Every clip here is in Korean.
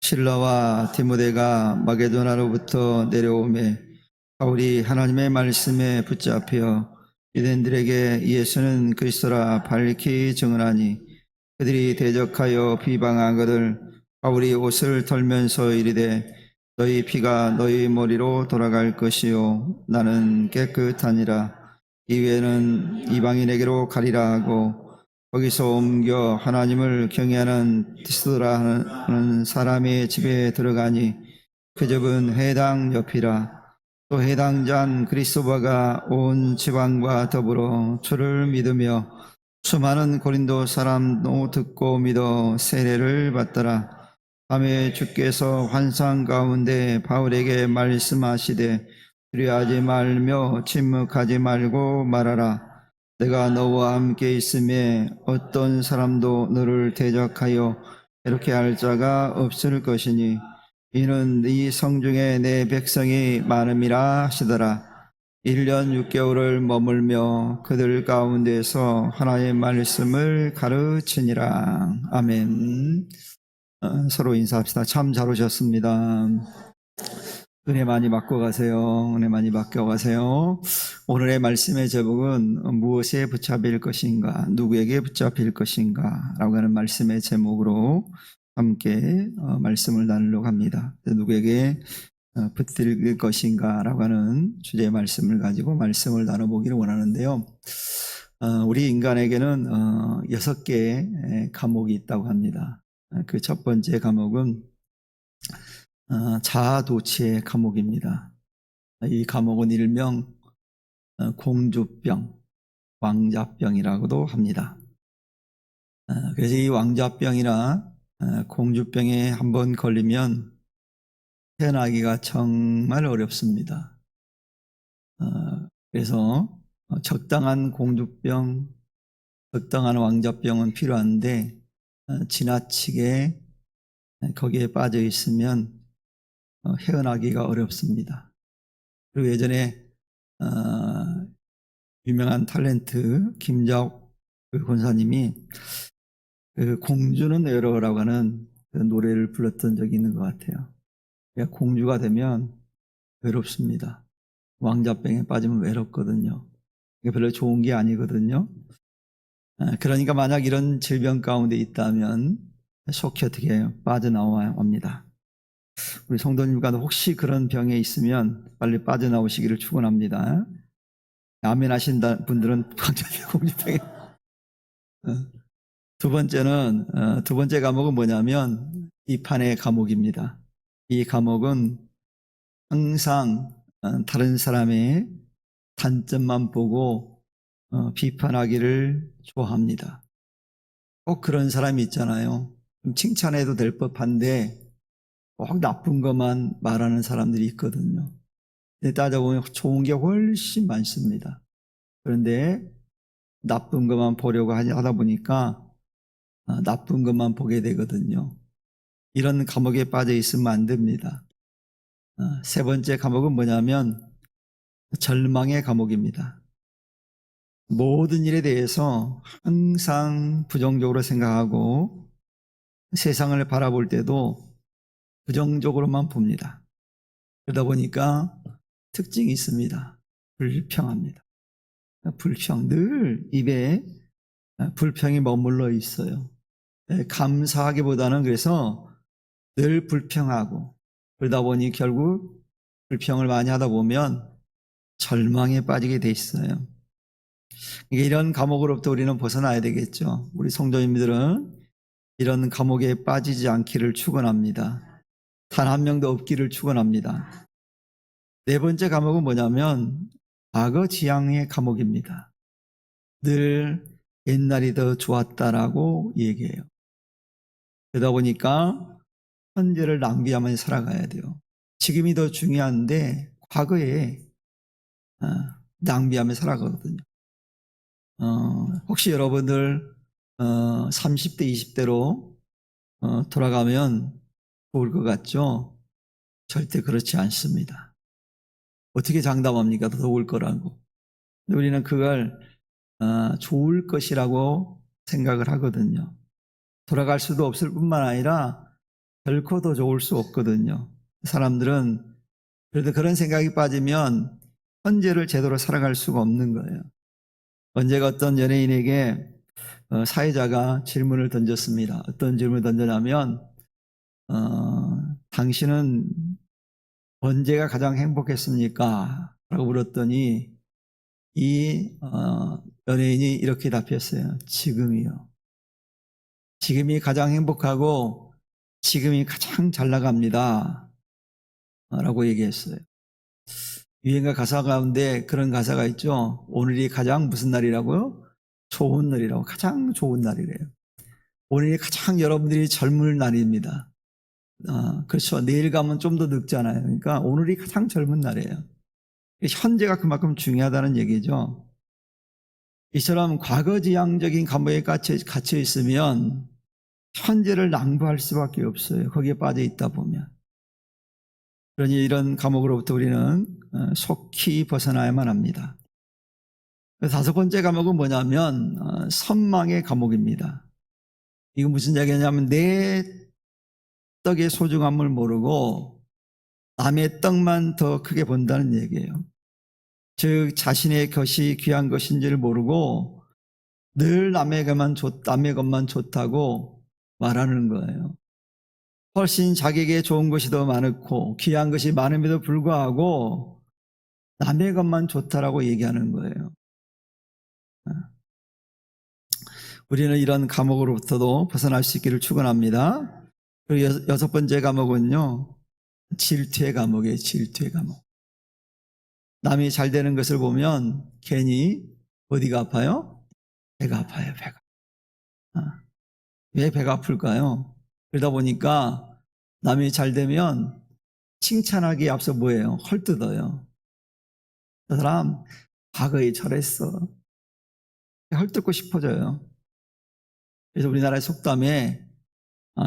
실라와 디모데가 마게도나로부터 내려오매 바울이 하나님의 말씀에 붙잡혀 유대인들에게 예수는 그리스도라 밝히 증언하니 그들이 대적하여 비방하거늘 바울이 옷을 털면서 이르되 너희 피가 너희 머리로 돌아갈 것이요 나는 깨끗하니라. 이후에는 이방인에게로 가리라 하고 거기서 옮겨 하나님을 경외하는 디스도라 하는 사람의 집에 들어가니 그 집은 회당 옆이라. 또 해당자는 그리스도바가 온 지방과 더불어 주를 믿으며 수많은 고린도 사람도 듣고 믿어 세례를 받더라. 밤에 주께서 환상 가운데 바울에게 말씀하시되 두려워하지 말며 침묵하지 말고 말하라. 내가 너와 함께 있음에 어떤 사람도 너를 대적하여 이렇게 할 자가 없을 것이니 이는 네 성중에 내 백성이 많음이라 하시더라. 1년 6개월을 머물며 그들 가운데서 하나님의 말씀을 가르치니라. 아멘. 서로 인사합시다. 참 잘 오셨습니다. 은혜 많이 받고 가세요. 은혜 많이 받고 가세요. 오늘의 말씀의 제목은 무엇에 붙잡힐 것인가, 누구에게 붙잡힐 것인가 라고 하는 말씀의 제목으로 함께 말씀을 나누려고 합니다. 누구에게 붙들 것인가 라고 하는 주제의 말씀을 가지고 말씀을 나눠보기를 원하는데요. 우리 인간에게는 6개의 과목이 있다고 합니다. 그 첫 번째 과목은 자아도취의 과목입니다. 이 과목은 일명 공주병, 왕자병이라고도 합니다. 그래서 이 왕자병이나 공주병에 한번 걸리면 태어나기가 정말 어렵습니다. 그래서 적당한 공주병, 적당한 왕자병은 필요한데 지나치게 거기에 빠져 있으면 헤어나기가 어렵습니다. 그리고 예전에 유명한 탤런트 김자옥 권사님이 그 공주는 외로워라고 하는 그 노래를 불렀던 적이 있는 것 같아요. 공주가 되면 외롭습니다. 왕자병에 빠지면 외롭거든요. 이게 별로 좋은 게 아니거든요. 그러니까 만약 이런 질병 가운데 있다면 속히 어떻게 빠져나와야 합니다. 우리 성도님과도 혹시 그런 병에 있으면 빨리 빠져나오시기를 축원합니다. 아멘 하신 분들은 공주병에. 두 번째 과목은 뭐냐면 비판의 과목입니다. 이 과목은 항상 다른 사람의 단점만 보고 비판하기를 좋아합니다. 꼭 그런 사람이 있잖아요. 좀 칭찬해도 될 법한데 꼭 나쁜 것만 말하는 사람들이 있거든요. 근데 따져보면 좋은 게 훨씬 많습니다. 그런데 나쁜 것만 보려고 하다 보니까 나쁜 것만 보게 되거든요. 이런 감옥에 빠져 있으면 안 됩니다. 세 번째 감옥은 뭐냐면 절망의 감옥입니다. 모든 일에 대해서 항상 부정적으로 생각하고 세상을 바라볼 때도 부정적으로만 봅니다. 그러다 보니까 특징이 있습니다. 불평합니다. 늘 입에 불평이 머물러 있어요. 감사하기보다는 그래서 늘 불평하고 그러다 보니 결국 불평을 많이 하다 보면 절망에 빠지게 돼 있어요. 이런 감옥으로부터 우리는 벗어나야 되겠죠. 우리 성도님들은 이런 감옥에 빠지지 않기를 축원합니다. 단 한 명도 없기를 축원합니다. 네 번째 감옥은 뭐냐면 과거 지향의 감옥입니다. 늘 옛날이 더 좋았다라고 얘기해요. 그러다 보니까 현재를 낭비하면서 살아가야 돼요. 지금이 더 중요한데 과거에 낭비하면서 살아가거든요. 혹시 여러분들 30대, 20대로 돌아가면 좋을 것 같죠? 절대 그렇지 않습니다. 어떻게 장담합니까? 더 좋을 거라고. 우리는 그걸 좋을 것이라고 생각을 하거든요. 돌아갈 수도 없을 뿐만 아니라 결코 더 좋을 수 없거든요. 사람들은 그래도 그런 생각이 빠지면 현재를 제대로 살아갈 수가 없는 거예요. 언제가 어떤 연예인에게 사회자가 질문을 던졌습니다. 어떤 질문을 던져냐면 당신은 언제가 가장 행복했습니까? 라고 물었더니 이 연예인이 이렇게 답했어요. 지금이요. 지금이 가장 행복하고 지금이 가장 잘 나갑니다. 라고 얘기했어요. 유행가 가사 가운데 그런 가사가 있죠. 오늘이 가장 무슨 날이라고요? 좋은 날이라고. 가장 좋은 날이래요. 오늘이 가장 여러분들이 젊은 날입니다. 그렇죠. 내일 가면 좀 더 늙잖아요. 그러니까 오늘이 가장 젊은 날이에요. 현재가 그만큼 중요하다는 얘기죠. 이처럼 과거지향적인 감옥에 갇혀 있으면 현재를 낭비할 수밖에 없어요. 거기에 빠져 있다 보면. 그러니 이런 감옥으로부터 우리는 속히 벗어나야만 합니다. 다섯 번째 감옥은 뭐냐면 선망의 감옥입니다. 이거 무슨 이야기냐면 내 떡의 소중함을 모르고 남의 떡만 더 크게 본다는 얘기예요. 즉 자신의 것이 귀한 것인지를 모르고 늘 남의 것만 좋다고 말하는 거예요. 훨씬 자기에게 좋은 것이 더 많고 귀한 것이 많음에도 불구하고 남의 것만 좋다라고 얘기하는 거예요. 우리는 이런 감옥으로부터도 벗어날 수 있기를 축원합니다. 그리고 여섯 번째 감옥은요, 질투의 감옥이에요. 질투의 감옥. 남이 잘 되는 것을 보면 괜히 어디가 아파요? 배가 아파요. 배가. 왜 배가 아플까요? 그러다 보니까 남이 잘 되면 칭찬하기에 앞서 뭐예요? 헐뜯어요. 그 사람 과거에 저랬어. 헐뜯고 싶어져요. 그래서 우리나라의 속담에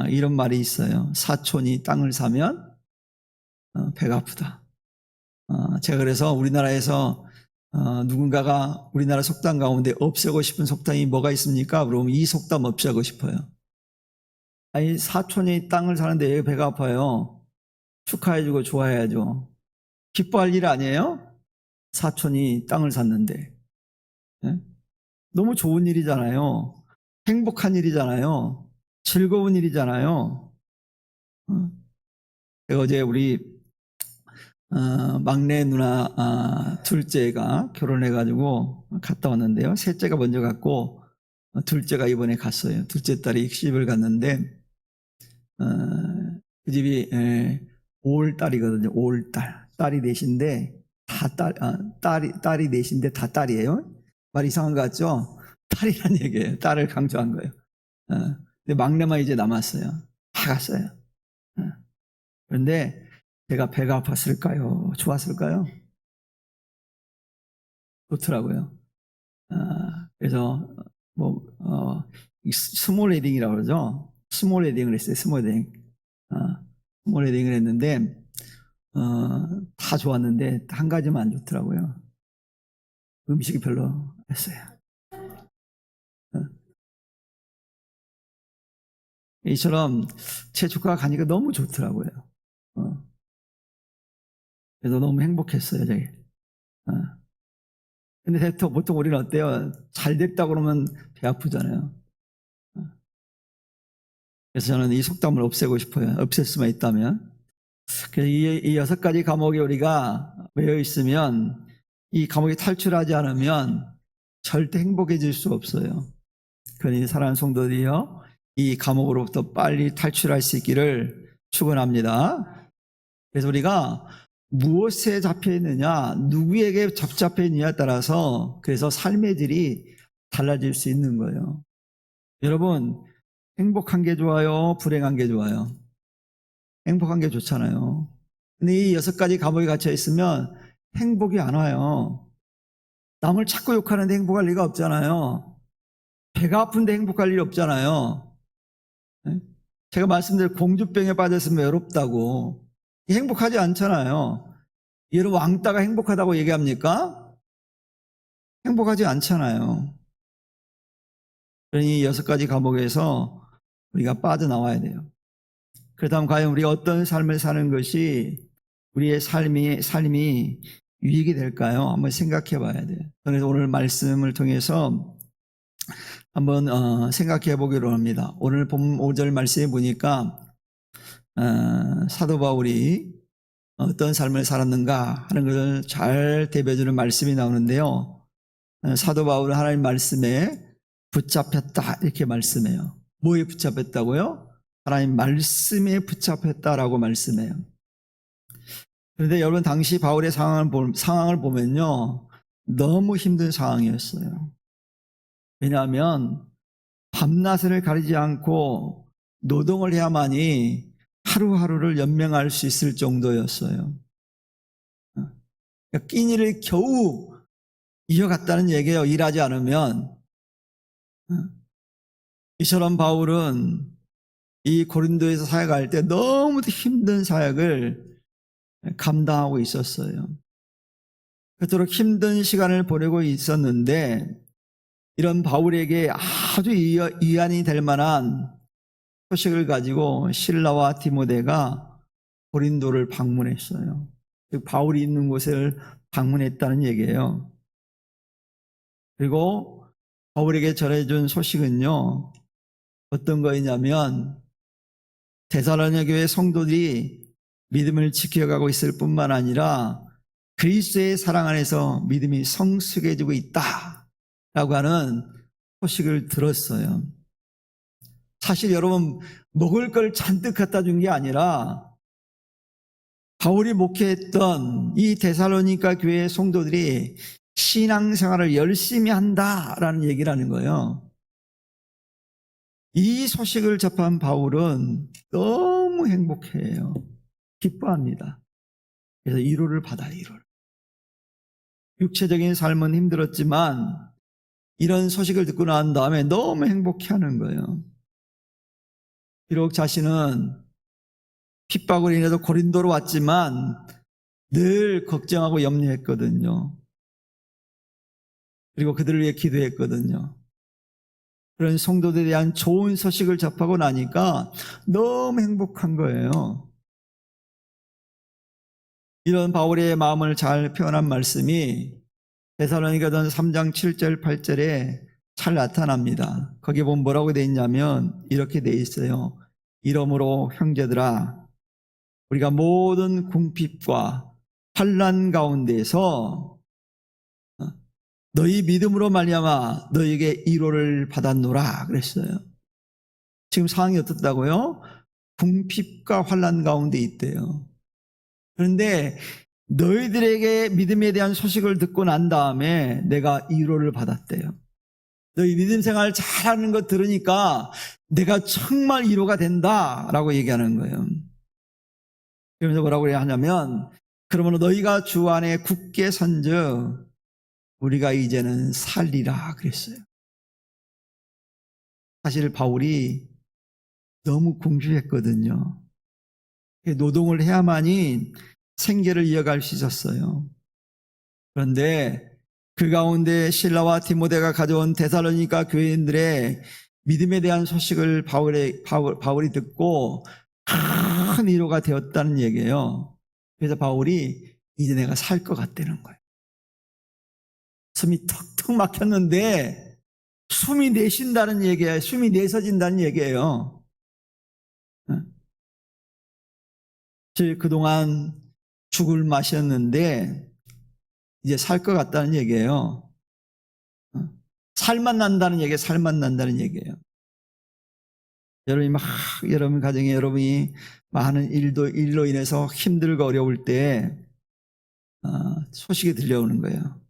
이런 말이 있어요. 사촌이 땅을 사면 배가 아프다. 제가 그래서 우리나라에서 누군가가 우리나라 속담 가운데 없애고 싶은 속담이 뭐가 있습니까? 그러면 이 속담 없애고 싶어요. 아니 사촌이 땅을 사는데 왜 배가 아파요? 축하해주고 좋아해야죠. 기뻐할 일 아니에요? 사촌이 땅을 샀는데. 네? 너무 좋은 일이잖아요. 행복한 일이잖아요. 즐거운 일이잖아요. 어제 우리 막내 누나 둘째가 결혼해가지고 갔다 왔는데요. 셋째가 먼저 갔고 둘째가 이번에 갔어요. 둘째 딸이 시집을 갔는데 그 집이 5월달이거든요. 5월달. 딸이 넷인데 딸이 넷인데 다 딸이에요. 말 이상한 거 같죠? 딸이란 얘기예요. 딸을 강조한 거예요. 근데 막내만 이제 남았어요. 다 갔어요. 그런데 제가 배가 아팠을까요? 좋았을까요? 좋더라고요. 그래서 스몰 웨딩이라고 그러죠. 스몰 웨딩을 했어요. 스몰 웨딩. 스몰 웨딩을 했는데 다 좋았는데 한 가지만 안 좋더라고요. 음식이 별로 했어요. 이처럼 제 조카가 가니까 너무 좋더라고요. 그래서 너무 행복했어요, 저희. 근데 보통 우리는 어때요? 잘 됐다 그러면 배 아프잖아요. 그래서 저는 이 속담을 없애고 싶어요. 없앨 수만 있다면. 그래서 이 여섯 가지 감옥에 우리가 매여 있으면 이 감옥에 탈출하지 않으면 절대 행복해질 수 없어요. 그러니 사랑하는 성도들이요, 이 감옥으로부터 빨리 탈출할 수 있기를 축원합니다. 그래서 우리가 무엇에 잡혀 있느냐, 누구에게 잡혀 있느냐에 따라서 그래서 삶의 질이 달라질 수 있는 거예요. 여러분, 행복한 게 좋아요? 불행한 게 좋아요? 행복한 게 좋잖아요. 근데 이 여섯 가지 감옥에 갇혀 있으면 행복이 안 와요. 남을 자꾸 욕하는데 행복할 리가 없잖아요. 배가 아픈데 행복할 일이 없잖아요. 제가 말씀드린 공주병에 빠졌으면 외롭다고. 행복하지 않잖아요. 여러분 왕따가 행복하다고 얘기합니까? 행복하지 않잖아요. 그러니 여섯 가지 감옥에서 우리가 빠져나와야 돼요. 그렇다면 과연 우리가 어떤 삶을 사는 것이 우리의 삶이 유익이 될까요? 한번 생각해 봐야 돼요. 그래서 오늘 말씀을 통해서 한번 생각해 보기로 합니다. 오늘 본 5절 말씀에 보니까 사도 바울이 어떤 삶을 살았는가 하는 것을 잘 대변해주는 말씀이 나오는데요. 사도 바울은 하나님 말씀에 붙잡혔다 이렇게 말씀해요. 뭐에 붙잡혔다고요? 하나님 말씀에 붙잡혔다라고 말씀해요. 그런데 여러분 당시 바울의 상황을 보면요. 너무 힘든 상황이었어요. 왜냐하면 밤낮을 가리지 않고 노동을 해야만이 하루하루를 연명할 수 있을 정도였어요. 그러니까 끼니를 겨우 이어갔다는 얘기예요. 일하지 않으면. 이처럼 바울은 이 고린도에서 사역할 때 너무도 힘든 사역을 감당하고 있었어요. 그토록 힘든 시간을 보내고 있었는데 이런 바울에게 아주 위안이 될 만한 소식을 가지고 실라와 디모데가 고린도를 방문했어요. 바울이 있는 곳을 방문했다는 얘기예요. 그리고 바울에게 전해준 소식은요. 어떤 거였냐면 데살로니가 교회 성도들이 믿음을 지켜가고 있을 뿐만 아니라 그리스도의 사랑 안에서 믿음이 성숙해지고 있다라고 하는 소식을 들었어요. 사실 여러분 먹을 걸 잔뜩 갖다 준 게 아니라 바울이 목회했던 이 데살로니가 교회의 성도들이 신앙생활을 열심히 한다라는 얘기를 하는 거예요. 이 소식을 접한 바울은 너무 행복해요. 기뻐합니다. 그래서 위로를 받아요. 위로를. 육체적인 삶은 힘들었지만 이런 소식을 듣고 난 다음에 너무 행복해하는 거예요. 비록 자신은 핍박으로 인해서 고린도로 왔지만 늘 걱정하고 염려했거든요. 그리고 그들을 위해 기도했거든요. 그런 성도들에 대한 좋은 소식을 접하고 나니까 너무 행복한 거예요. 이런 바울의 마음을 잘 표현한 말씀이 데살로니가전 3장 7절 8절에 잘 나타납니다. 거기 보면 뭐라고 되어 있냐면 이렇게 되어 있어요. 이러므로 형제들아 우리가 모든 궁핍과 환난 가운데서 너희 믿음으로 말미암아 너희에게 위로를 받았노라 그랬어요. 지금 상황이 어떻다고요? 궁핍과 환난 가운데 있대요. 그런데 너희들에게 믿음에 대한 소식을 듣고 난 다음에 내가 위로를 받았대요. 너희 믿음 생활 잘하는 거 들으니까 내가 정말 위로가 된다라고 얘기하는 거예요. 그러면서 뭐라고 해야 하냐면 그러므로 너희가 주 안에 굳게 선즉 우리가 이제는 살리라 그랬어요. 사실 바울이 너무 궁핍했거든요. 노동을 해야만이 생계를 이어갈 수 있었어요. 그런데 그 가운데 실라와 디모데가 가져온 데살로니가 교인들의 믿음에 대한 소식을 바울이 듣고 큰 위로가 되었다는 얘기예요. 그래서 바울이 이제 내가 살 것 같다는 거예요. 숨이 턱턱 막혔는데 숨이 내쉰다는 얘기예요. 숨이 내서진다는 얘기예요. 그동안 죽을 마셨는데 이제 살 것 같다는 얘기예요. 살만 난다는 얘기예요. 살만 난다는 얘기예요. 여러분 가정에 여러분이 많은 일로 인해서 힘들고 어려울 때 소식이 들려오는 거예요.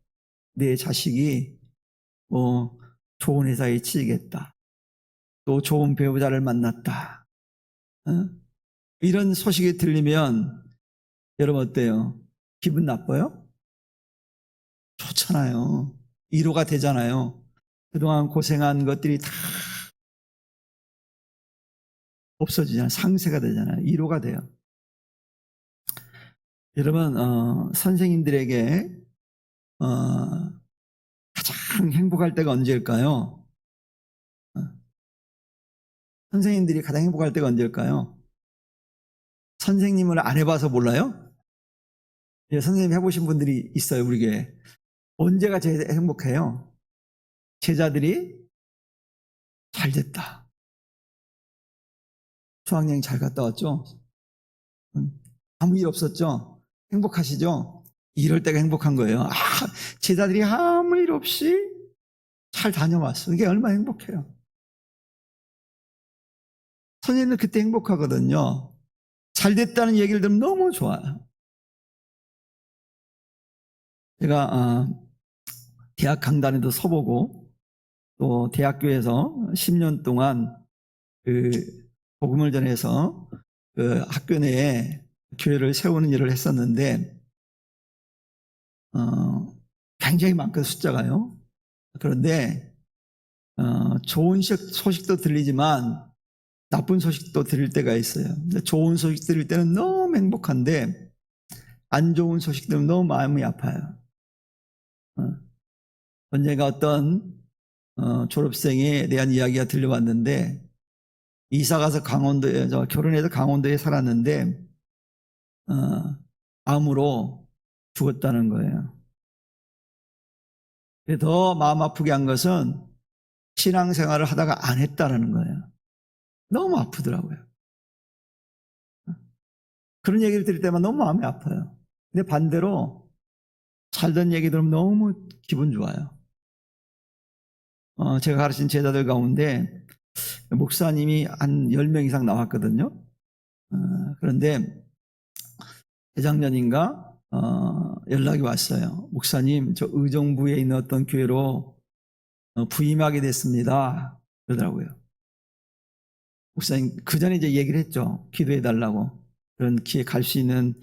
내 자식이 좋은 회사에 취직했다. 또 좋은 배우자를 만났다. 이런 소식이 들리면 여러분 어때요? 기분 나빠요? 좋잖아요. 위로가 되잖아요. 그동안 고생한 것들이 다 없어지잖아요. 상쇄가 되잖아요. 위로가 돼요. 여러분 선생님들에게 가장 행복할 때가 언제일까요? 선생님들이 가장 행복할 때가 언제일까요? 선생님을 안 해봐서 몰라요? 예, 선생님 해보신 분들이 있어요, 우리 교회에. 언제가 제일 행복해요? 제자들이 잘 됐다. 수학여행 잘 갔다 왔죠? 아무 일 없었죠? 행복하시죠? 이럴 때가 행복한 거예요. 제자들이 아무 일 없이 잘 다녀왔어. 이게 얼마나 행복해요. 선생님은 그때 행복하거든요. 잘 됐다는 얘기를 들으면 너무 좋아요. 제가 대학 강단에도 서보고 또 대학교에서 10년 동안 그 복음을 전해서 그 학교 내에 교회를 세우는 일을 했었는데 굉장히 많거든요, 숫자가요. 그런데 좋은 소식도 들리지만 나쁜 소식도 들을 때가 있어요. 좋은 소식 들을 때는 너무 행복한데 안 좋은 소식 들으면 너무 마음이 아파요. 언젠가 어떤 졸업생에 대한 이야기가 들려왔는데 이사가서 강원도에, 결혼해서 강원도에 살았는데 암으로 죽었다는 거예요. 더 마음 아프게 한 것은 신앙생활을 하다가 안 했다는 거예요. 너무 아프더라고요. 그런 얘기를 들을 때만 너무 마음이 아파요. 근데 반대로 살던 얘기 들으면 너무 기분 좋아요. 제가 가르친 제자들 가운데 목사님이 한 10명 이상 나왔거든요. 그런데 재작년인가 연락이 왔어요. 목사님, 저 의정부에 있는 어떤 교회로 부임하게 됐습니다. 그러더라고요. 목사님, 그 전에 이제 얘기를 했죠. 기도해 달라고. 그런 기회 갈 수 있는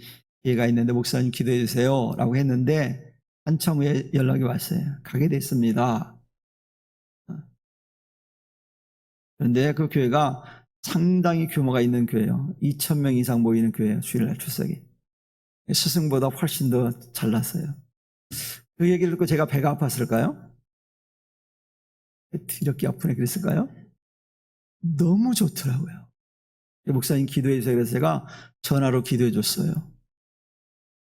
기회가 있는데 목사님 기도해 주세요. 라고 했는데 한참 후에 연락이 왔어요. 가게 됐습니다. 그런데 그 교회가 상당히 규모가 있는 교회예요. 2,000명 이상 모이는 교회예요. 주일날 출석이. 스승보다 훨씬 더 잘났어요. 그 얘기를 듣고 제가 배가 아팠을까요? 이렇게 아프네 그랬을까요? 너무 좋더라고요. 목사님 기도해 주세요. 그래서 제가 전화로 기도해 줬어요.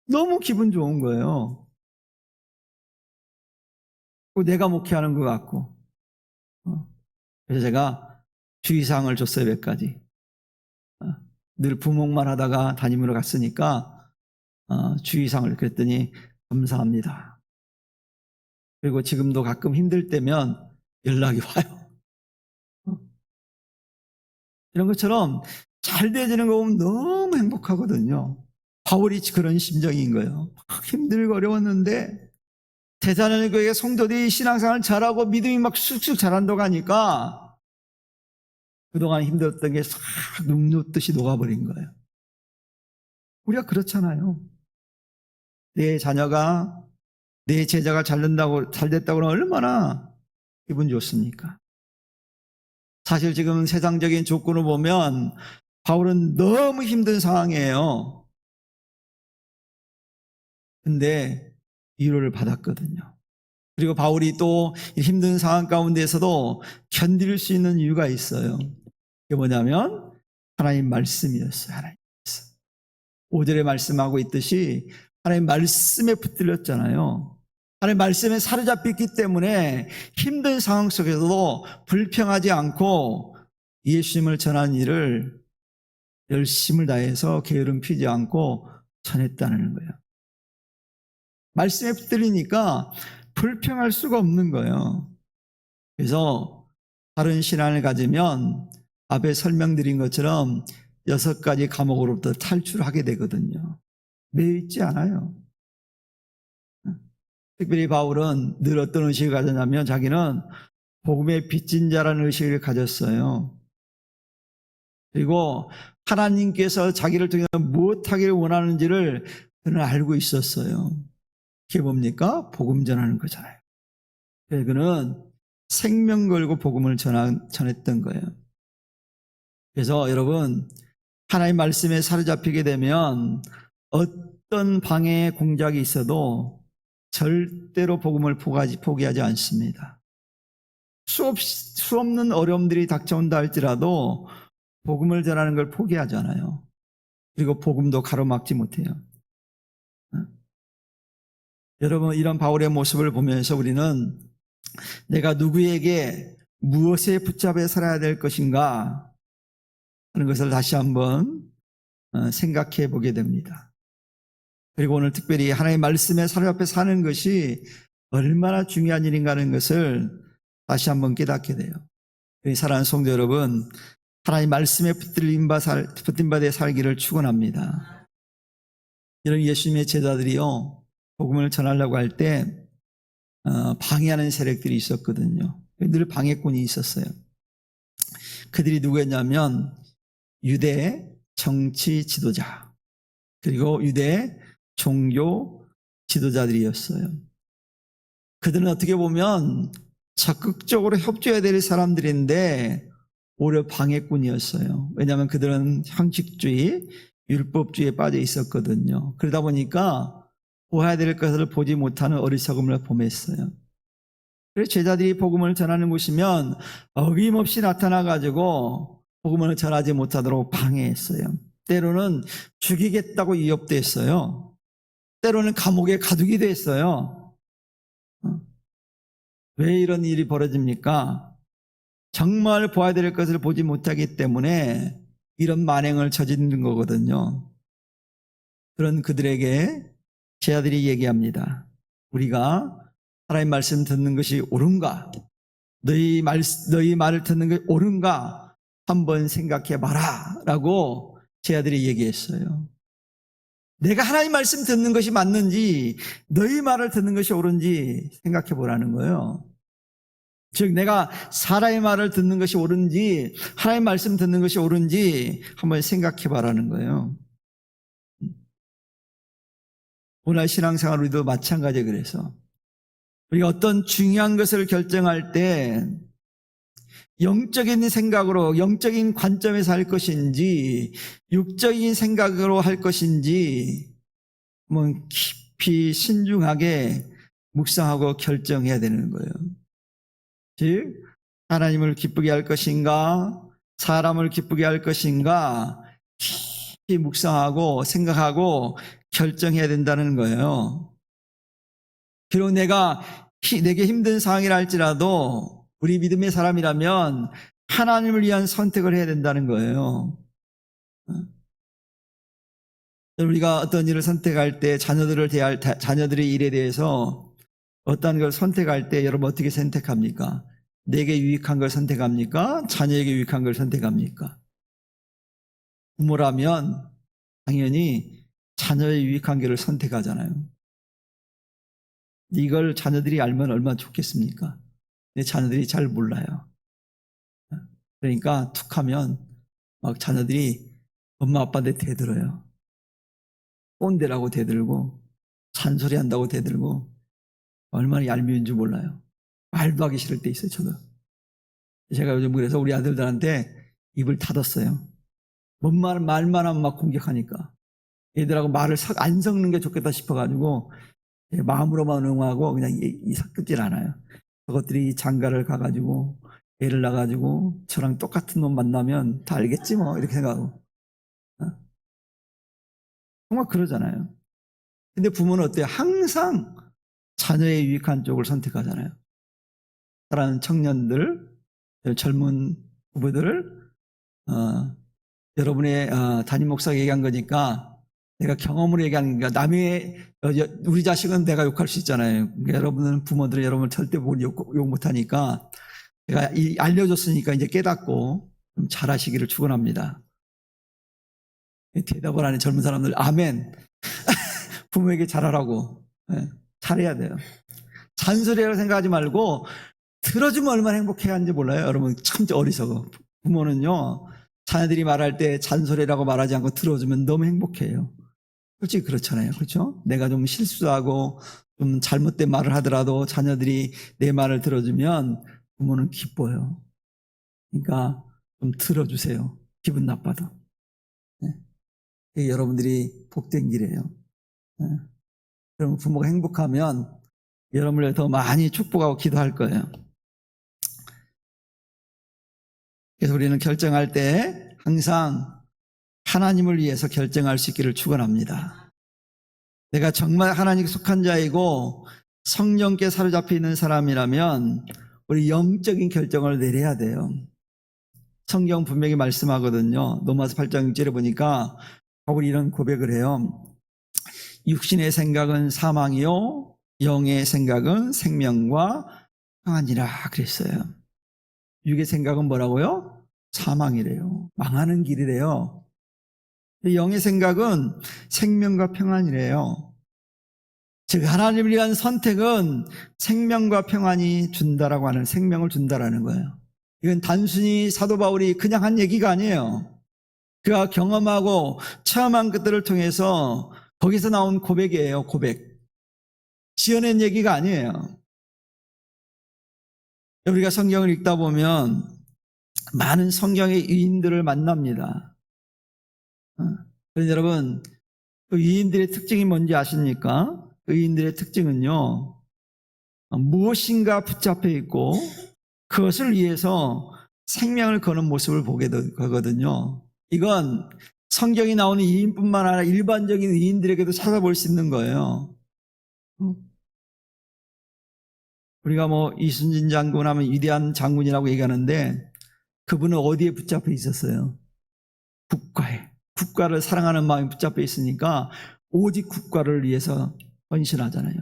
너무 기분 좋은 거예요. 내가 목회하는 것 같고. 그래서 제가 주의사항을 줬어요. 몇 가지. 늘 부목만 하다가 담임으로 갔으니까 주의사항을 그랬더니 감사합니다. 그리고 지금도 가끔 힘들 때면 연락이 와요. 이런 것처럼 잘 되지는 거 보면 너무 행복하거든요. 바울이 그런 심정인 거예요. 힘들고 어려웠는데 대사로니 교회 성도들이 신앙생활 잘하고 믿음이 막 쑥쑥 자란다고 하니까 그동안 힘들었던 게 싹 녹놓듯이 녹아버린 거예요. 우리가 그렇잖아요. 내 자녀가, 내 제자가 잘 됐다고 하면 얼마나 기분 좋습니까? 사실 지금 세상적인 조건을 보면 바울은 너무 힘든 상황이에요. 근데 위로를 받았거든요. 그리고 바울이 또 힘든 상황 가운데에서도 견딜 수 있는 이유가 있어요. 그게 뭐냐면 하나님 말씀이었어요. 하나님 말씀. 5절에 말씀하고 있듯이 하나님 말씀에 붙들렸잖아요. 하나님 말씀에 사로잡혔기 때문에 힘든 상황 속에서도 불평하지 않고 예수님을 전하는 일을 열심을 다해서 게으름 피지 않고 전했다는 거예요. 말씀에 붙들리니까 불평할 수가 없는 거예요. 그래서 바른 신앙을 가지면 앞에 설명드린 것처럼 6가지 감옥으로부터 탈출하게 되거든요. 매여 있지 않아요. 특별히 바울은 늘 어떤 의식을 가졌냐면 자기는 복음의 빚진 자라는 의식을 가졌어요. 그리고 하나님께서 자기를 통해 무엇하기를 원하는지를 그는 알고 있었어요. 그게 뭡니까? 복음 전하는 거잖아요. 그래서 그는 생명 걸고 복음을 전했던 거예요. 그래서 여러분, 하나님 말씀에 사로잡히게 되면 어떤 방해의 공작이 있어도 절대로 복음을 포기하지 않습니다. 수 없는 어려움들이 닥쳐온다 할지라도 복음을 전하는 걸 포기하잖아요. 그리고 복음도 가로막지 못해요. 여러분, 이런 바울의 모습을 보면서 우리는 내가 누구에게 무엇에 붙잡혀 살아야 될 것인가 하는 것을 다시 한번 생각해 보게 됩니다. 그리고 오늘 특별히 하나님의 말씀에 사로잡혀 사는 것이 얼마나 중요한 일인가 하는 것을 다시 한번 깨닫게 돼요. 사랑하는 성도 여러분, 하나님 말씀에 붙들린 바에 살기를 축원합니다. 이런 예수님의 제자들이요, 복음을 전하려고 할 때 방해하는 세력들이 있었거든요. 늘 방해꾼이 있었어요. 그들이 누구였냐면 유대 정치 지도자, 그리고 유대 종교 지도자들이었어요. 그들은 어떻게 보면 적극적으로 협조해야 될 사람들인데 오히려 방해꾼이었어요. 왜냐하면 그들은 형식주의, 율법주의에 빠져 있었거든요. 그러다 보니까 보아야 될 것을 보지 못하는 어리석음을 범했어요. 그래서 제자들이 복음을 전하는 곳이면 어김없이 나타나가지고 복음을 전하지 못하도록 방해했어요. 때로는 죽이겠다고 위협도 했어요. 때로는 감옥에 가두기도 했어요. 왜 이런 일이 벌어집니까? 정말 보아야 될 것을 보지 못하기 때문에 이런 만행을 저지른 거거든요. 그런 그들에게 제자들이 얘기합니다. 우리가 하나님 말씀 듣는 것이 옳은가? 너희 말을 듣는 것이 옳은가? 한번 생각해 봐라 라고 제자들이 얘기했어요. 내가 하나님 말씀 듣는 것이 맞는지, 너희 말을 듣는 것이 옳은지 생각해 보라는 거예요. 즉 내가 사람의 말을 듣는 것이 옳은지 하나님 말씀 듣는 것이 옳은지 한번 생각해 봐라는 거예요. 오늘 신앙생활 우리도 마찬가지예요. 그래서 우리가 어떤 중요한 것을 결정할 때 영적인 생각으로, 영적인 관점에서 할 것인지 육적인 생각으로 할 것인지 한번 깊이 신중하게 묵상하고 결정해야 되는 거예요. 즉 하나님을 기쁘게 할 것인가, 사람을 기쁘게 할 것인가 깊이 묵상하고 생각하고 결정해야 된다는 거예요. 비록 내게 힘든 상황이라 할지라도 우리 믿음의 사람이라면 하나님을 위한 선택을 해야 된다는 거예요. 우리가 어떤 일을 선택할 때 자녀들의 일에 대해서 어떤 걸 선택할 때 여러분 어떻게 선택합니까? 내게 유익한 걸 선택합니까? 자녀에게 유익한 걸 선택합니까? 부모라면 당연히 자녀의 유익한 길을 선택하잖아요. 이걸 자녀들이 알면 얼마나 좋겠습니까? 내 자녀들이 잘 몰라요. 그러니까 툭 하면 막 자녀들이 엄마 아빠한테 대들어요. 꼰대라고 대들고 잔소리한다고 대들고 얼마나 얄미운 줄 몰라요. 말도 하기 싫을 때 있어요. 저도. 제가 요즘 그래서 우리 아들들한테 입을 닫았어요. 뭔 말만 하면 막 공격하니까 애들하고 말을 안 섞는 게 좋겠다 싶어가지고 마음으로만 응하고 그냥 섞질 않아요. 저것들이 장가를 가가지고 애를 낳아가지고 저랑 똑같은 놈 만나면 다 알겠지 뭐 이렇게 생각하고 정말 그러잖아요. 근데 부모는 어때요? 항상 자녀의 유익한 쪽을 선택하잖아요. 사랑하는 청년들, 젊은 부부들, 여러분의 담임 목사가 얘기한 거니까 내가 경험으로 얘기하는 거니까 우리 자식은 내가 욕할 수 있잖아요. 그러니까 여러분은 부모들은 여러분을 절대 욕 못하니까 제가 알려줬으니까 이제 깨닫고 좀 잘하시기를 축원합니다. 대답을 하는 젊은 사람들 아멘. 부모에게 잘하라고. 잘해야 돼요. 잔소리라고 생각하지 말고 들어주면 얼마나 행복해하는지 몰라요. 여러분 참 어리석어. 부모는요 자녀들이 말할 때 잔소리라고 말하지 않고 들어주면 너무 행복해요. 솔직히 그렇잖아요. 그렇죠? 내가 좀 실수하고 좀 잘못된 말을 하더라도 자녀들이 내 말을 들어주면 부모는 기뻐요. 그러니까 좀 들어주세요. 기분 나빠도. 이게 여러분들이 복된 길이에요. 여러분 부모가 행복하면 여러분을 더 많이 축복하고 기도할 거예요. 그래서 우리는 결정할 때 항상 하나님을 위해서 결정할 수 있기를 축원합니다. 내가 정말 하나님께 속한 자이고 성령께 사로잡혀 있는 사람이라면 우리 영적인 결정을 내려야 돼요. 성경 분명히 말씀하거든요. 로마서 8장 6절에 보니까 바울이 이런 고백을 해요. 육신의 생각은 사망이요 영의 생각은 생명과 평안이라 그랬어요. 육의 생각은 뭐라고요? 사망이래요. 망하는 길이래요. 영의 생각은 생명과 평안이래요. 즉 하나님을 위한 선택은 생명과 평안이 준다라고 하는, 생명을 준다라는 거예요. 이건 단순히 사도 바울이 그냥 한 얘기가 아니에요. 그가 경험하고 체험한 것들을 통해서 거기서 나온 고백이에요. 고백. 지어낸 얘기가 아니에요. 우리가 성경을 읽다 보면 많은 성경의 위인들을 만납니다. 그런데 여러분, 그 위인들의 특징이 뭔지 아십니까? 그 위인들의 특징은요, 무엇인가 붙잡혀 있고 그것을 위해서 생명을 거는 모습을 보게 되거든요. 이건 성경이 나오는 위인뿐만 아니라 일반적인 위인들에게도 찾아볼 수 있는 거예요. 우리가 뭐 이순신 장군 하면 위대한 장군이라고 얘기하는데 그분은 어디에 붙잡혀 있었어요? 국가에. 국가를 사랑하는 마음이 붙잡혀 있으니까 오직 국가를 위해서 헌신하잖아요.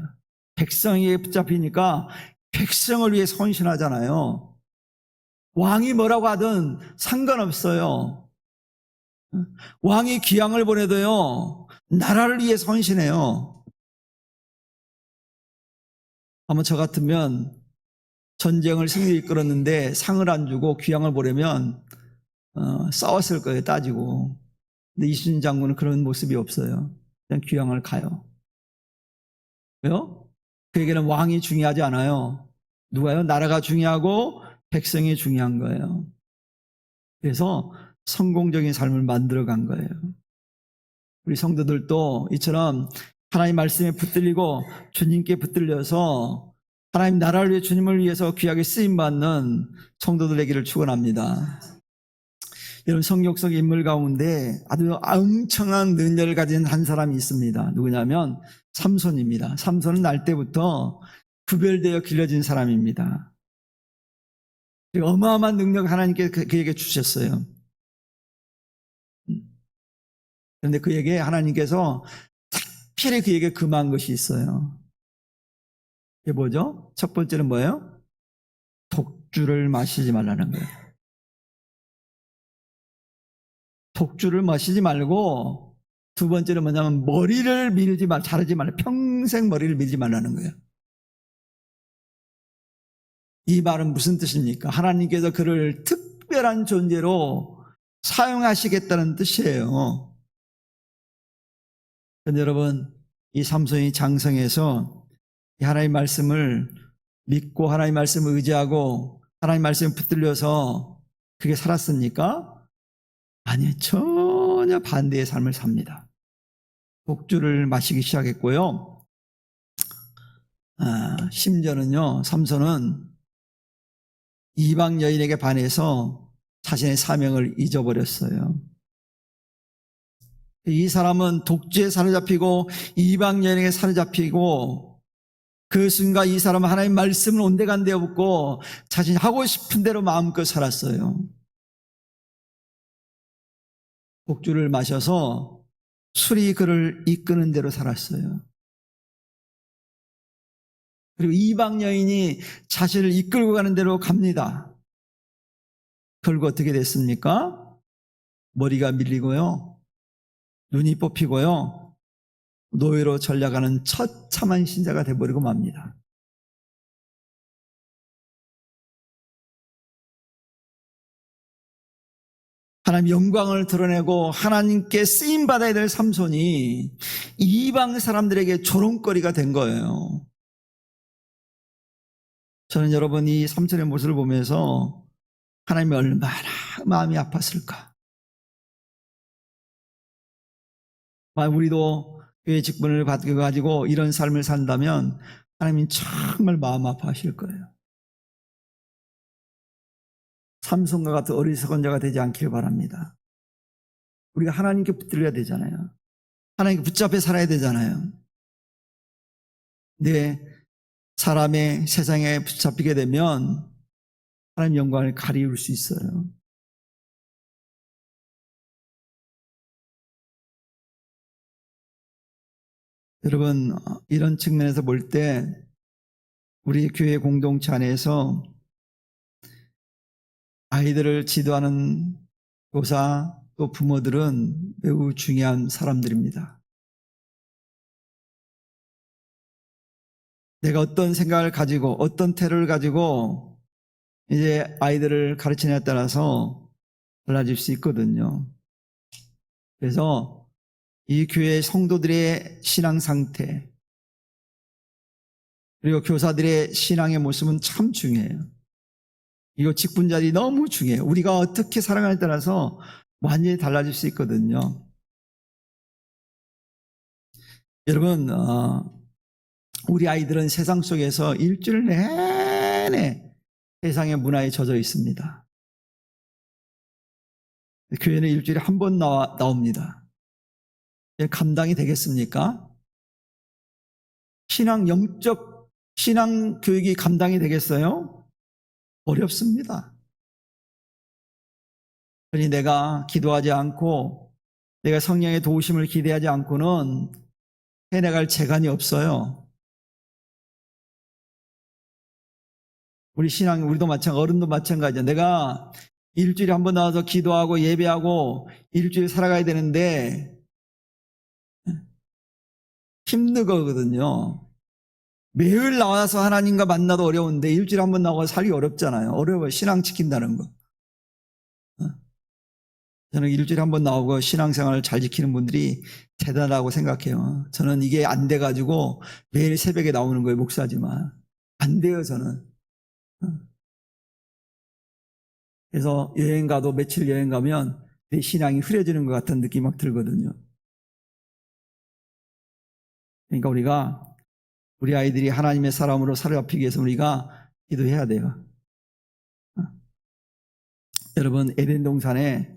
백성에게 붙잡히니까 백성을 위해 헌신하잖아요. 왕이 뭐라고 하든 상관없어요. 왕이 귀양을 보내도요, 나라를 위해서 헌신해요. 아마 저 같으면 전쟁을 승리에 이끌었는데 상을 안 주고 귀양을 보내면 싸웠을 거예요, 따지고. 근데 이순신 장군은 그런 모습이 없어요. 그냥 귀양을 가요. 왜요? 그에게는 왕이 중요하지 않아요. 누가요? 나라가 중요하고 백성이 중요한 거예요. 그래서 성공적인 삶을 만들어간 거예요. 우리 성도들도 이처럼 하나님 말씀에 붙들리고 주님께 붙들려서 하나님 나라를 위해 주님을 위해서 귀하게 쓰임받는 성도들 되기를 축원합니다. 여러분, 성경 속 인물 가운데 아주 엄청난 능력을 가진 한 사람이 있습니다. 누구냐면 삼손입니다. 삼손은 날 때부터 구별되어 길러진 사람입니다. 어마어마한 능력을 하나님께 그에게 주셨어요. 그런데 그에게 하나님께서 특별히 그에게 금한 것이 있어요. 그게 뭐죠? 첫 번째는 뭐예요? 독주를 마시지 말라는 거예요. 독주를 마시지 말고, 두 번째는 뭐냐면 머리를 자르지 말라. 평생 머리를 밀지 말라는 거예요. 이 말은 무슨 뜻입니까? 하나님께서 그를 특별한 존재로 사용하시겠다는 뜻이에요. 그런데 여러분, 이 삼손이 장성해서 하나님의 말씀을 믿고 하나님의 말씀을 의지하고 하나님의 말씀에 붙들려서 그게 살았습니까? 아니요, 전혀 반대의 삶을 삽니다. 독주를 마시기 시작했고요. 심지어는요, 삼손은 이방 여인에게 반해서 자신의 사명을 잊어버렸어요. 이 사람은 독주에 사로잡히고 이방 여인에게 사로잡히고, 그 순간 이 사람은 하나님 말씀을 온데간데 없고 자신이 하고 싶은 대로 마음껏 살았어요. 독주를 마셔서 술이 그를 이끄는 대로 살았어요. 그리고 이방 여인이 자신을 이끌고 가는 대로 갑니다. 결국 어떻게 됐습니까? 머리가 밀리고요, 눈이 뽑히고요, 노예로 전락하는 처참한 신자가 되어버리고 맙니다. 하나님 영광을 드러내고 하나님께 쓰임받아야 될 삼손이 이방 사람들에게 조롱거리가 된 거예요. 저는 여러분, 이 삼손의 모습을 보면서 하나님이 얼마나 마음이 아팠을까. 우리도 교회 직분을 가지고 이런 삶을 산다면 하나님이 정말 마음 아파하실 거예요. 삼손과 같은 어리석은 자가 되지 않길 바랍니다. 우리가 하나님께 붙들려야 되잖아요. 하나님께 붙잡혀 살아야 되잖아요. 근데 사람의 세상에 붙잡히게 되면 하나님 영광을 가리울 수 있어요. 여러분, 이런 측면에서 볼 때 우리 교회 공동체 안에서 아이들을 지도하는 교사 또 부모들은 매우 중요한 사람들입니다. 내가 어떤 생각을 가지고 어떤 태도를 가지고 이제 아이들을 가르치느냐에 따라서 달라질 수 있거든요. 그래서 이 교회 성도들의 신앙 상태 그리고 교사들의 신앙의 모습은 참 중요해요. 이거 직분자들이 너무 중요해요. 우리가 어떻게 살아가느냐에 따라서 완전히 달라질 수 있거든요. 여러분, 우리 아이들은 세상 속에서 일주일 내내 세상의 문화에 젖어 있습니다. 교회는 일주일에 한 번 나옵니다. 감당이 되겠습니까? 영적 신앙 교육이 감당이 되겠어요? 어렵습니다. 그러니 내가 기도하지 않고 내가 성령의 도우심을 기대하지 않고는 해내갈 재간이 없어요. 우리도 마찬가지, 어른도 마찬가지야. 내가 일주일에 한 번 나와서 기도하고 예배하고 일주일 살아가야 되는데 힘든 거거든요. 매일 나와서 하나님과 만나도 어려운데 일주일에 한 번 나와서 살기 어렵잖아요. 어려워요. 신앙 지킨다는 거. 저는 일주일에 한 번 나오고 신앙생활을 잘 지키는 분들이 대단하다고 생각해요. 저는 이게 안 돼가지고 매일 새벽에 나오는 거예요. 목사지만. 안 돼요, 저는. 그래서 여행 가도 며칠 여행 가면 내 신앙이 흐려지는 것 같은 느낌이 막 들거든요. 그러니까 우리 아이들이 하나님의 사람으로 사로잡히기 위해서 우리가 기도해야 돼요. 여러분, 에덴 동산에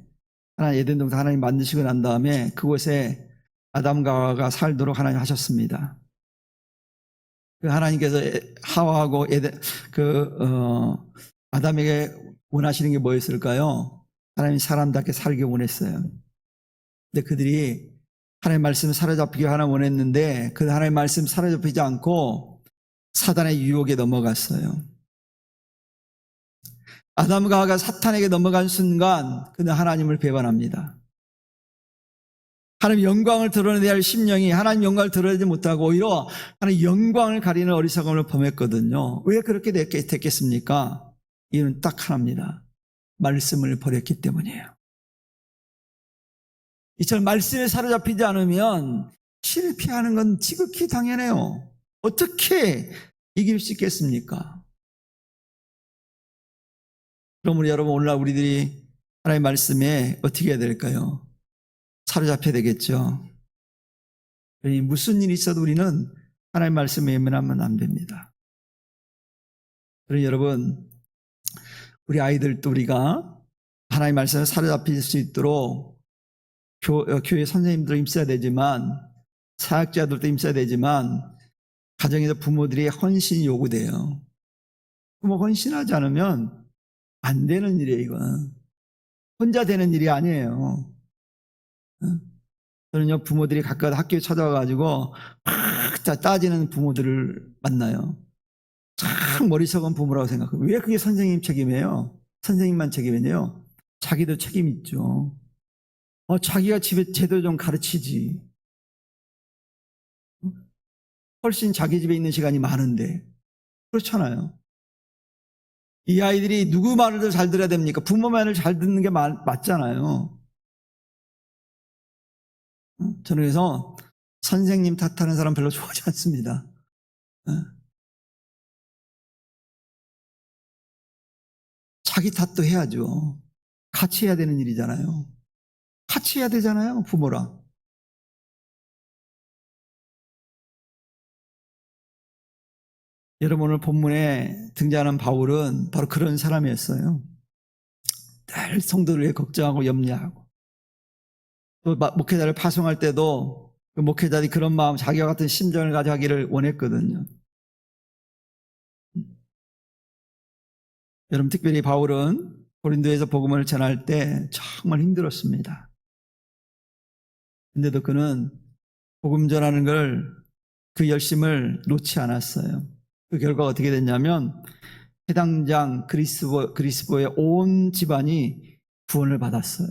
하나님 만드시고 난 다음에 그곳에 아담과 하와가 살도록 하나님 하셨습니다. 그 하나님께서 하와하고 아담에게 원하시는 게 뭐였을까요? 하나님이 사람답게 살기 원했어요. 근데 그들이 하나님의 말씀 사로잡히기 하나님 원했는데 그 하나님의 말씀 사로잡히지 않고 사단의 유혹에 넘어갔어요. 아담과 하와가 사탄에게 넘어간 순간 그는 하나님을 배반합니다. 하나님 영광을 드러내야 할 심령이 하나님 영광을 드러내지 못하고 오히려 하나님 영광을 가리는 어리석음을 범했거든요. 왜 그렇게 됐겠습니까? 이유는 딱 하나입니다. 말씀을 버렸기 때문이에요. 이처럼 말씀에 사로잡히지 않으면 실패하는 건 지극히 당연해요. 어떻게 이길 수 있겠습니까? 그럼 여러분 오늘날 우리들이 하나님의 말씀에 어떻게 해야 될까요? 사로잡혀야 되겠죠. 그러니 무슨 일이 있어도 우리는 하나님의 말씀에 예민하면 안 됩니다. 그러니 여러분 우리 아이들도 우리가 하나님의 말씀에 사로잡힐 수 있도록 교회 선생님들도 힘써야 되지만 사역자들도 힘써야 되지만 가정에서 부모들이 헌신이 요구돼요. 부모 헌신하지 않으면 안 되는 일이에요. 이건 혼자 되는 일이 아니에요. 저는요 부모들이 가끔 학교에 찾아와가지고 막 따지는 부모들을 만나요. 참 머리석은 부모라고 생각해요. 왜 그게 선생님 책임이에요? 선생님만 책임이에요? 자기도 책임 있죠. 자기가 집에 제대로 좀 가르치지. 훨씬 자기 집에 있는 시간이 많은데 그렇잖아요. 이 아이들이 누구 말을 더 잘 들어야 됩니까? 부모 말을 잘 듣는 게 맞잖아요. 저는 그래서 선생님 탓하는 사람 별로 좋아하지 않습니다. 자기 탓도 해야죠. 같이 해야 되는 일이잖아요. 같이 해야 되잖아요, 부모랑. 여러분 오늘 본문에 등장하는 바울은 바로 그런 사람이었어요. 늘 성도를 위해 걱정하고 염려하고 또 목회자를 파송할 때도 그 목회자들이 그런 마음, 자기와 같은 심정을 가지고 하기를 원했거든요. 여러분, 특별히 바울은 고린도에서 복음을 전할 때 정말 힘들었습니다. 근데도 그는 복음 전하는 그 열심을 놓지 않았어요. 그 결과가 어떻게 됐냐면 해당장 그리스도의 온 집안이 구원을 받았어요.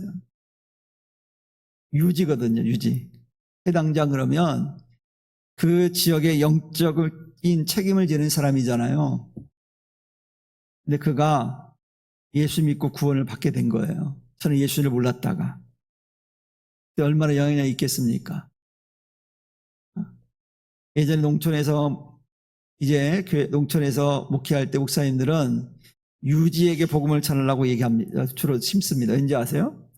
유지거든요, 유지. 해당장 그러면 그 지역의 영적인 책임을 지는 사람이잖아요. 근데 그가 예수 믿고 구원을 받게 된 거예요. 저는 예수를 몰랐다가. 얼마나 영향력이 있겠습니까? 예전에 농촌에서 목회할 때 목사님들은 유지에게 복음을 전하려고 얘기합니다. 주로 심습니다. 왠지 아세요?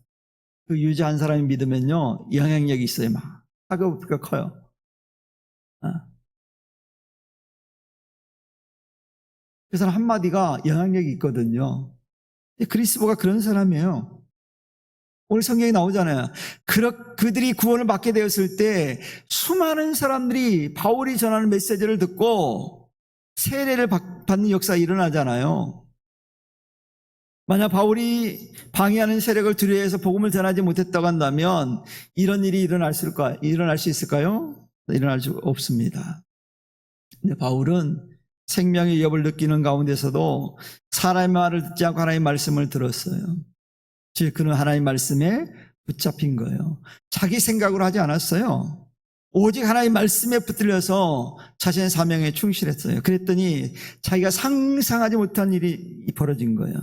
그 유지 한 사람이 믿으면요, 영향력이 있어요. 막 사교부가 커요. 그 사람 한마디가 영향력이 있거든요. 그리스도가 그런 사람이에요. 오늘 성경에 나오잖아요. 그들이 구원을 받게 되었을 때 수많은 사람들이 바울이 전하는 메시지를 듣고 세례를 받는 역사가 일어나잖아요. 만약 바울이 방해하는 세력을 두려워해서 복음을 전하지 못했다고 한다면 이런 일이 일어날 수 있을까요? 일어날 수 없습니다. 근데 바울은 생명의 위협을 느끼는 가운데서도 사람의 말을 듣지 않고 하나님의 말씀을 들었어요. 즉 그는 하나님의 말씀에 붙잡힌 거예요. 자기 생각으로 하지 않았어요. 오직 하나님의 말씀에 붙들려서 자신의 사명에 충실했어요. 그랬더니 자기가 상상하지 못한 일이 벌어진 거예요.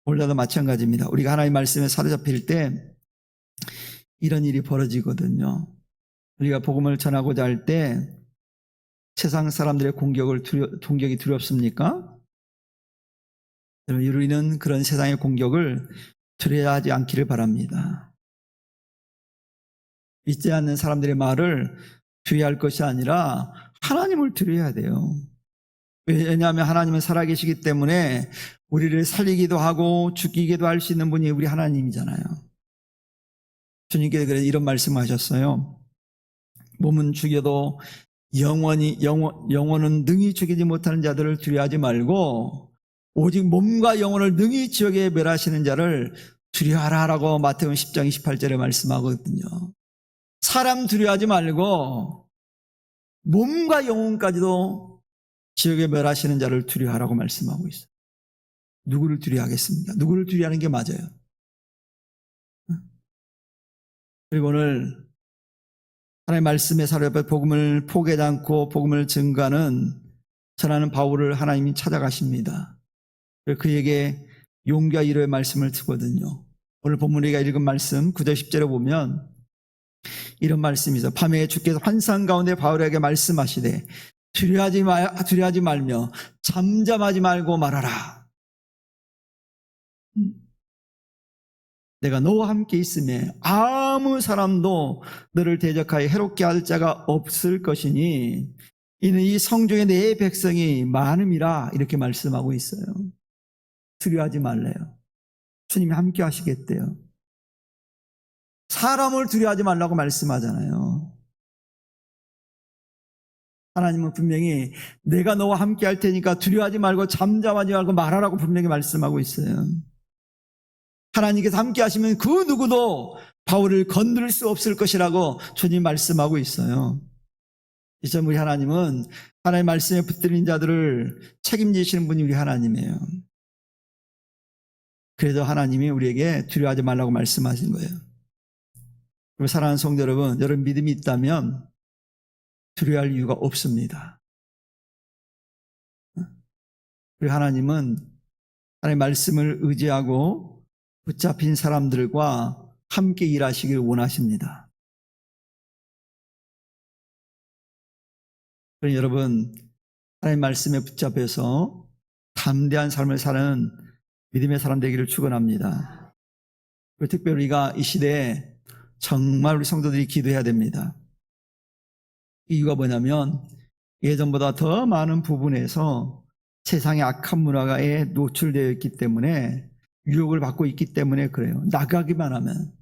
오늘도 마찬가지입니다. 우리가 하나님의 말씀에 사로잡힐 때 이런 일이 벌어지거든요. 우리가 복음을 전하고자 할 때 세상 사람들의 공격이 두렵습니까? 우리는 그런 세상의 공격을 두려워하지 않기를 바랍니다. 믿지 않는 사람들의 말을 두려워할 것이 아니라 하나님을 두려워해야 돼요. 왜냐하면 하나님은 살아계시기 때문에 우리를 살리기도 하고 죽이기도 할 수 있는 분이 우리 하나님이잖아요. 주님께서 그래서 이런 말씀하셨어요. 몸은 죽여도 영혼은 능히 죽이지 못하는 자들을 두려워하지 말고 오직 몸과 영혼을 능히 지옥에 멸하시는 자를 두려워하라라고 마태복음 10장 28절에 말씀하거든요. 사람 두려워하지 말고 몸과 영혼까지도 지옥에 멸하시는 자를 두려워하라고 말씀하고 있어요. 누구를 두려워하겠습니까? 누구를 두려워하는 게 맞아요. 그리고 오늘 하나님의 말씀에 사로잡혀 복음을 포기하지 않고 복음을 전하는 바울을 하나님이 찾아가십니다. 그에게 용기와 위로의 말씀을 주거든요. 오늘 본문 우리가 읽은 말씀 9절 10절에 보면 이런 말씀이 있어요. 밤에 주께서 환상 가운데 바울에게 말씀하시되 두려워하지 말며 잠잠하지 말고 말하라. 내가 너와 함께 있음에 아무 사람도 너를 대적하여 해롭게 할 자가 없을 것이니 이는 이 성중에 내 백성이 많음이라 이렇게 말씀하고 있어요. 두려워하지 말래요. 주님이 함께 하시겠대요. 사람을 두려워하지 말라고 말씀하잖아요. 하나님은 분명히 내가 너와 함께 할 테니까 두려워하지 말고 잠잠하지 말고 말하라고 분명히 말씀하고 있어요. 하나님께서 함께 하시면 그 누구도 바울을 건드릴 수 없을 것이라고 주님 말씀하고 있어요. 이제 우리 하나님은 하나님의 말씀에 붙들린 자들을 책임지시는 분이 우리 하나님이에요. 그래서 하나님이 우리에게 두려워하지 말라고 말씀하신 거예요. 그리고 사랑하는 성도 여러분, 여러분 믿음이 있다면 두려워할 이유가 없습니다. 그리고 하나님은 하나님의 말씀을 의지하고 붙잡힌 사람들과 함께 일하시길 원하십니다. 그러니 여러분, 하나님의 말씀에 붙잡혀서 담대한 삶을 사는 믿음의 사람 되기를 축원합니다. 그리고 특별히 우리가 이 시대에 정말 우리 성도들이 기도해야 됩니다. 이유가 뭐냐면 예전보다 더 많은 부분에서 세상의 악한 문화에 노출되어 있기 때문에 유혹을 받고 있기 때문에 그래요. 나가기만 하면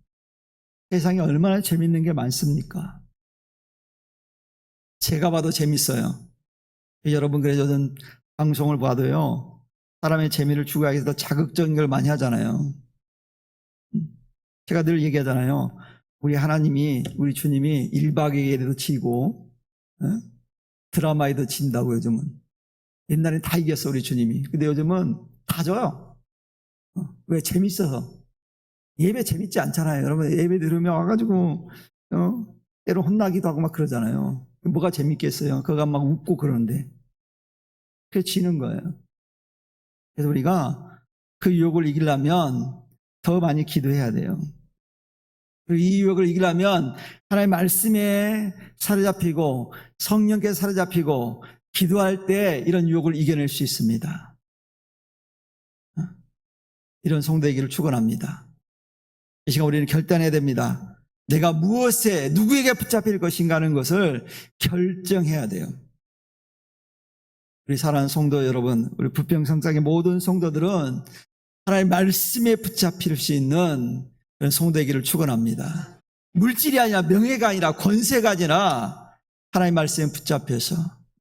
세상에 얼마나 재밌는 게 많습니까? 제가 봐도 재밌어요. 여러분, 그래서 저는 방송을 봐도요, 사람의 재미를 추구하기 위해서 자극적인 걸 많이 하잖아요. 제가 늘 얘기하잖아요. 우리 하나님이, 우리 주님이 1박 2일에도 지고, 드라마에도 진다고 요즘은. 옛날엔 다 이겼어, 우리 주님이. 근데 요즘은 다 져요. 왜? 재밌어서. 예배 재밌지 않잖아요. 여러분, 예배 들으면 와가지고, 때로 혼나기도 하고 막 그러잖아요. 뭐가 재밌겠어요? 그가 막 웃고 그러는데. 그래서 지는 거예요. 그래서 우리가 그 유혹을 이기려면 더 많이 기도해야 돼요. 이 유혹을 이기려면 하나님의 말씀에 사로잡히고 성령께 사로잡히고 기도할 때 이런 유혹을 이겨낼 수 있습니다. 이런 성도이기를 축원합니다. 이 시간 우리는 결단해야 됩니다. 내가 무엇에 누구에게 붙잡힐 것인가 하는 것을 결정해야 돼요. 우리 사랑하는 성도 여러분, 우리 부평성장의 모든 성도들은 하나님의 말씀에 붙잡힐 수 있는 그런 성도이기를 축원합니다. 물질이 아니라 명예가 아니라 권세가 아니라 하나님의 말씀에 붙잡혀서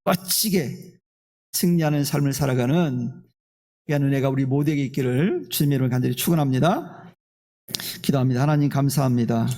멋지게 승리하는 삶을 살아가는 귀한 은혜가 우리 모두에게 있기를 주님의 이름으로 간절히 축원합니다. 기도합니다. 하나님 감사합니다.